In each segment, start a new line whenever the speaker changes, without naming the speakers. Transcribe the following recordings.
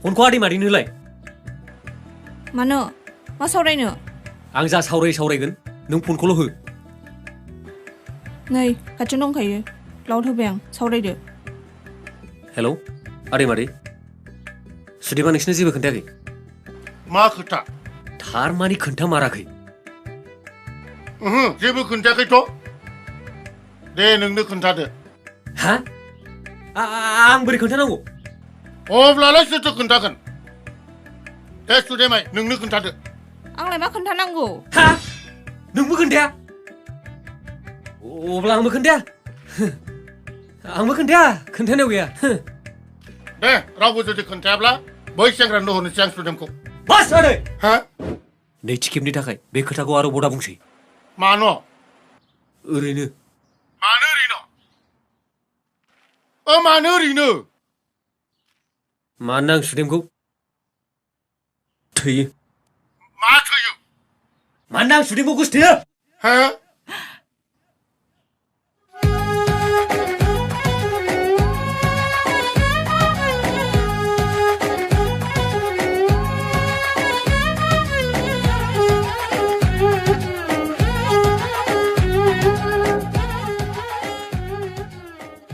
फनखौ आदै मादैनो होलाय।
मानो मा सावरायनो?
आं जा सावरायगोन नों फनखौल' हो।
नै खाथियाव दंखायो लाउड होबाय आं सावरायदो।
हेलौ आदै मादै सुदेबा नोंसिनो जेबो खोन्थायाखै?
मा खोथा?
थारमानि खोन्थामाराखै।
जेबो खोन्थायाखैथ'। दे नोंनो खोन्थादो।
हा? आं बोरै खोन्थानांगौ?
अब्लालाय सोरथो खोन्थागोन? दे सुदेमाय नोंनो खोन्थादो।
आंलाय मा खोन्थानांगौ?
हा? नोंबो खोन्थाया? अब्ला आंबो खोन्थाया। आंबो खोन्थाया खोन्थानायाव गैया।
दे रावबो जुदि खोन्थायाब्ला बै सेंग्रानो हरनोसै आं सुदेमखौ।
बास आदै।
हा?
नैथि खेबनि थाखाय बे खोथाखौ आरो बदा बुंसै।
मानो?
ओरैनो।
मानो ओरैनो? मानो ओरैनो?
मानोना आं सुदेमखौ थोयो।
मा थोयो?
मानोना आं सुदेमखौ गोसथोयो।
हा?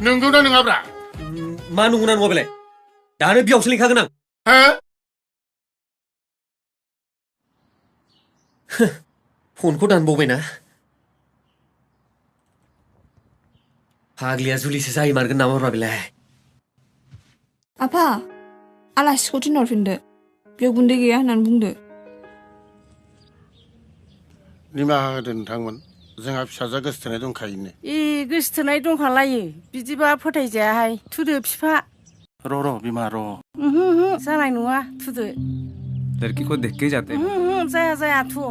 नंगौना नङाब्रा?
मा नंगौना नङा बेलाय? दानो बियावसो लिंखागोन आं।
हा?
फनखौ दानबावबायना। फाग्लिया जुलिसो जाहैमारगोन नामाब्रा बेलाय?
आफा आलासिखौ थिनहरफिनदो बेयाव गुन्दै गैया होननानै बुंदो।
निमाहा होदो नोंथांमोन जोंहा फिसाजोआ गोसथोनाय दंखायोनो।
गोसथोनाय दंखालायो बिदिबा फोथायजायाहाय थुदो बिफा।
रो बिमा रो।
जानाय नङा थुदो।
लड़की को देख के जाते हैं।
जाया थु।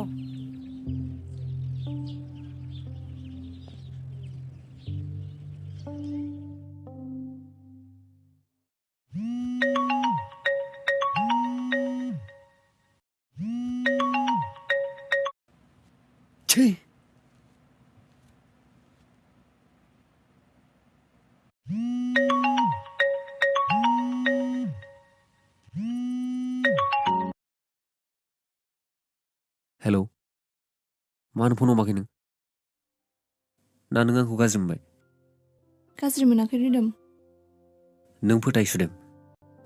छी। हेलौ मानो फन हमाखै नों? ना नों आंखौ गाज्रि मोनबाय?
गाज्रि मोनाखै रिदोम।
नों फोथाय सुदेम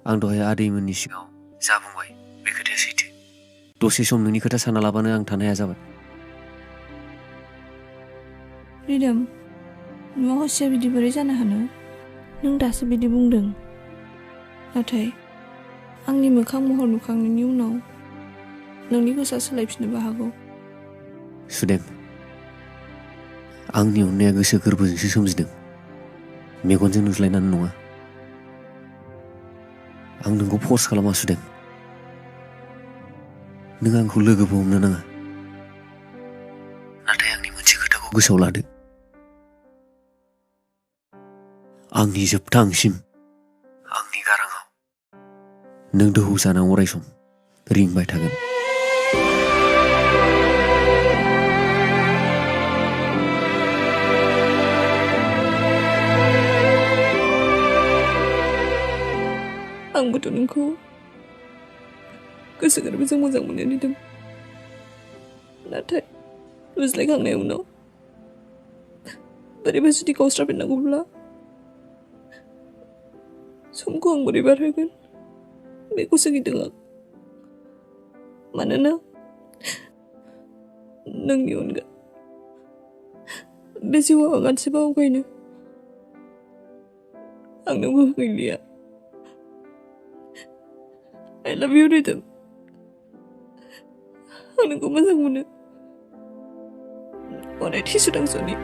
आं दहाय आदैमोननि सिगाङाव जा बुंबाय बे खोथाया सैथो। दसे सम नोंनि खोथा सानना लाबानो आं थानो हाया जाबाय।
रिदोम न'आव हसिया बिदि बोरै जानो हानो? नों दासो बिदि बुंदों नाथाय आंनि मोखां महर नुखांनायनि उनाव नोंनि गोसोआ सोलायफिननोबो हागौ।
सुदेम आंनि अननाया गोसो गोरबोजोंसो सोमजिदों मेगनजों नुज्लायनानै नङा। आं नोंखौ फर्स खालामा सुदेम। नों आंखौ लोगोबो हमनो नाङा। नाथाय आंनि मोनसे खोथाखौ गोसोआव लादो। आंनि जोबथा आंसिम आंनि गाराङाव नों दोहौ जाना अरायसम रिंबाय थागोन।
आंबोथ' नोंखौ गोसो गोरबोजों मोजां मोनो रिदोम। नाथाय बुजिलायखांनायनि उनाव बोरैबा जुदि गावस्राफिननांगौब्ला समखौ आं बोरै बारहोगोन बेखौसो गिदों आं। मानोना नोंनि अनगा बे जिउआव आं गासिबो आवगायनो आंनोबो गैलिया। I love you rhythm. आं नोंखौ मोजां मोनो। अरायथि सुदांस'नि।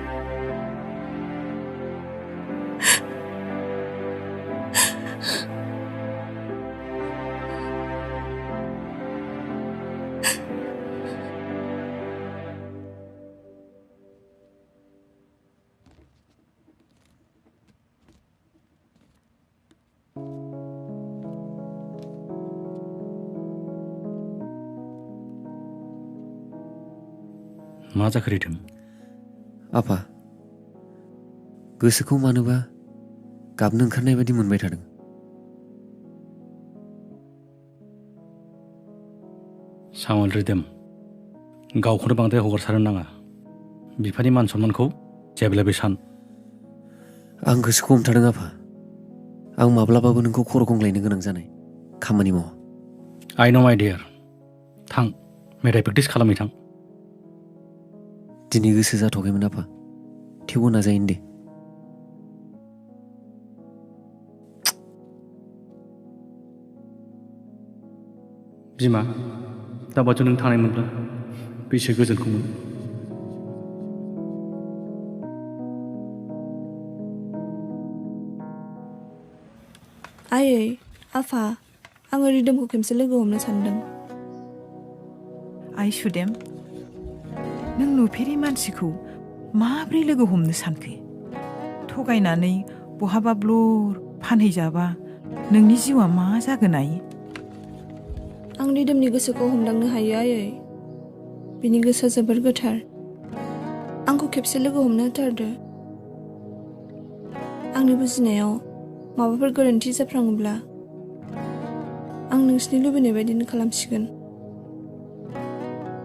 मा जाखो रिदोम?
आफा गोसोखौ मानोबा गाबनो ओंखारनाय बायदि मोनबाय थादों।
सावन रिदोम गावखौनो बांद्राय हगारसारनो नाङा बिफानि मान सन्मानखौ जेब्लाबो सान
आं गोसोखौ हमथादों आफा आं माब्लाबाबो नोंखौ खर' गंग्लायनो गोनां जानाय खामानि मावा
आइ नो माइ डियार थां मेथाइ प्रेक्टिस खालामै थां
दिनै गोसो जाथ'वाखैमोन आफा थेवबो नाजायो दे
बिमा दाबाजों नों थानायमोनब्ला बेसे गोजोनखौमोन
आयै आफा आङो रिदोमखौ खेमसे लोगो हमनो सानदों
आइ सुदेम नों नुफेरि मानसिखौ माब्रै लोगो हमनो सानखो थगायनानै बहाबा ब्लर फानहैजाबा नोंनि जिउआ मा जागोन आइ
आं रिदोमनि गोसोखौ हमदांनो हायो आयै बिनि गोसोआ जोबोर गोथार आंखौ खेबसे लोगो हमनो होथारदो आंनि बुजिनायाव माबाफोर गोरोन्थि जाफ्लाङोब्ला आं नोंसिनि लुबैनाय बायदिनो खालामसिगोन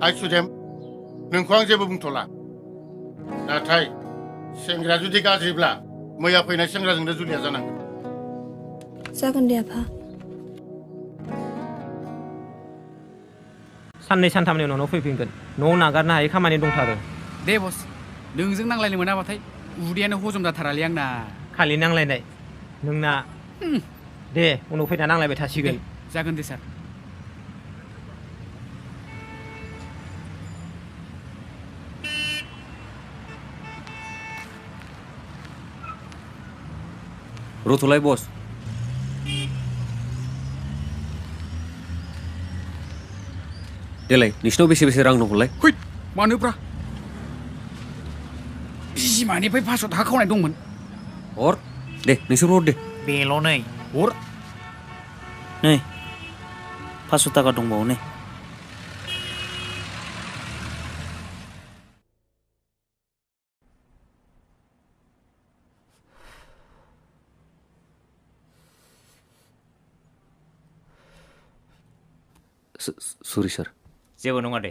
आइ सुदेम नोंखौ आं जेबो बुंथ'ला नाथाय सेंग्राया जुदि गाज्रिब्ला मैया फैनाय सेंग्राजोंनो जुलिया जानांगोन
जागोन दे आफा
साननै सानथामनि उनाव फैफिनगोन न'आव नागारनो हायै खामानि दंथारो
दे बस नोंजों नांलायनो मोनाबाथाय उदैयानो हजम जाथारालै आंना
खालि नांलायनाय नोंना दे उनाव फैना नांलायबाय थासिगोन
जागोन दे सार
रथ'लाय बस देलाय नोंसिनाव बेसे बेसे रां दंलाय
हैद मानोब्रा बिमानिफ्राय 500 थाखा खावनाय दंमोन
हर दे नोंसोर हर दे
बेल' नै हर
नै 500 थाखा दंबावो नै
सरि सार
जेबो नङा दे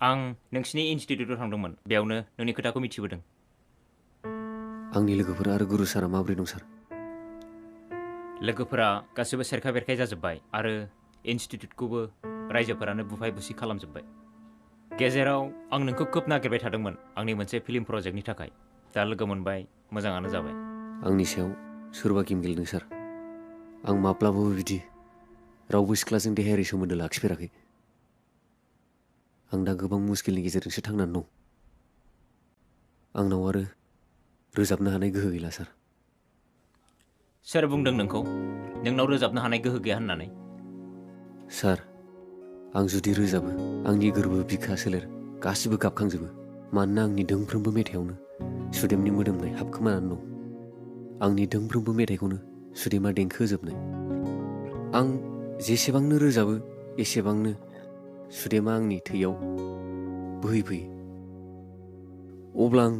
आं नोंसिनि इनस्टिटिउटआव थांदोंमोन बेयावनो नोंनि खोथाखौ मिथिबोदों
आंनि लोगोफोर आरो गुरु सारा माबोरै दं सार
लोगोफोरा गासिबो सेरखा बेरखाय जाजोब्बाय आरो इनस्टिटिउटखौबो रायजोफोरानो बुफाय बुसि खालामजोब्बाय गेजेराव आं नोंखौ खोब नागिरबाय थादोंमोन आंनि मोनसे फिल्म प्रजेक्टनि थाखाय दा लोगो मोनबाय मोजाङानो जाबाय
आंनि सायाव सोरबा गेम गेलेदों सार आं माब्लाबाबो बिदि रावबो सिख्लाजों देहायारि सोमोन्दो लाखिफेराखै आं दा गोबां मुस्किलनि गेजेरजोंसो थांनानै दं आंनाव आरो रोजाबनो हानाय गोहो गैला सार
सोर बुंदों नोंखौ नोंनाव रोजाबनो हानाय गोहो गैया होननानै
सार आं जुदि रोजाबो आंनि गोरबो बिखा सोलेर गासिबो गाबखांजोबो मानोना आंनि दोंफ्रोमबो मेथाइयावनो सुदेमनि मोदोमनाय हाबखोमानानै दं आंनि दोंफ्रोमबो मेथाइखौनो सुदेमा देंखो होजोबनाय आं जेसेबांनो रोजाबो एसेबांनो सुदेमा आंनि थैयाव बोहैफैयो अब्ला आं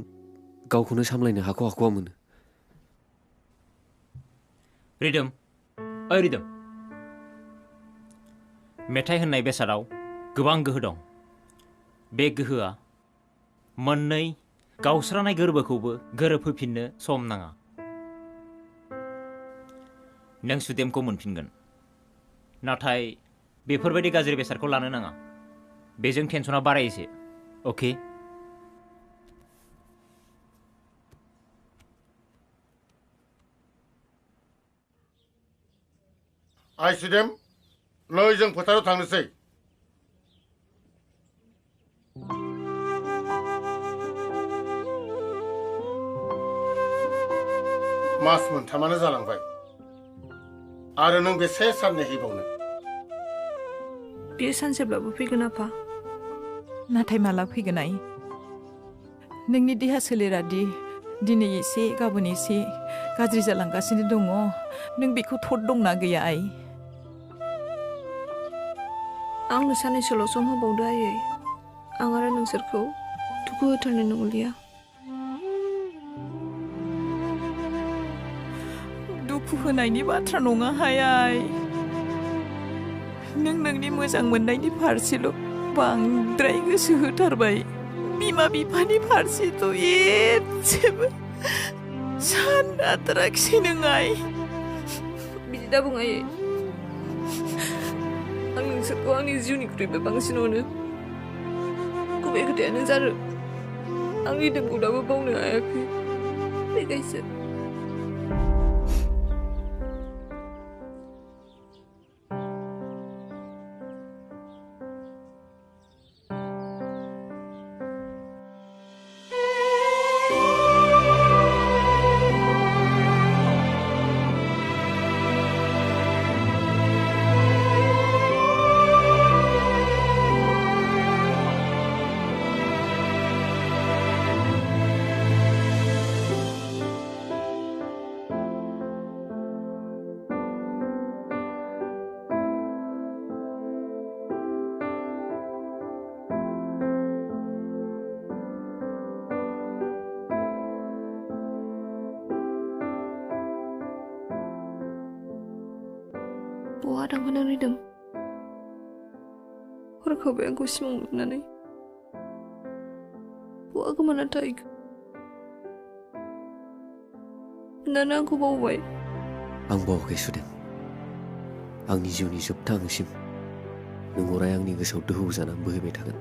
गावखौनो सामलायनो हाखवा हाखवा मोनो
रिदोम ओइ रिदोम मेथाइ होननाय बेसादाव गोबां गोहो दं बे गोहोआ मोननै गावस्रानाय गोरबोखौबो गोरोबहोफिननो सम नाङा नों सुदेमखौ मोनफिनगोन नाथाय बेफोरबायदि गाज्रि बेसादखौ लानो नाङा बेजों टेनसना बारायोसो अके
आइ सुदेम नै जों फोथाराव थांनोसै मास मोनथामानो जालांबाय आरो नों बेसे सान नेहैबावनो
बेयो सानसेब्लाबो फैगोन आफा
नाथाय माला फैगोन आइ नोंनि देहा सोलेरा दि दिनै एसे गाबोन एसे गाज्रि जालांगासिनो दङ नों बेखौ थद दंना गैया आइ
आंनो साननैसोल' सम होबावदो आयै आं आरो नोंसोरखौ दुखु होथारनो नंलिया
दुखु होनायनि बाथ्रा नङाहाय आइ नों नोंनि मोजां मोननायनि फारसेल' बांद्राय गोसो होथारबाय बिमा बिफानि फारसेथ' एसेबो सानाथाराखिसै नों आइ
बिदि दा बुं आयै आं नोंसोरखौ आंनि जिउनिख्रुइबो बांसिन अनो गुबै खोथायानो जादों आं रिदोमखौ दाबो बावनो हायाखै बेखायसो बहा थांगोन आं रिदोम हरखाबै आंखौ सिमां नुनानै बहा गोमाना थाहैखो नानो आंखौ बावबाय
आं बावाखै सुदेम आंनि जिउनि जोबथा आंसिम नों अराय आंनि गोसोआव दोहौ जाना बोहैबाय थागोन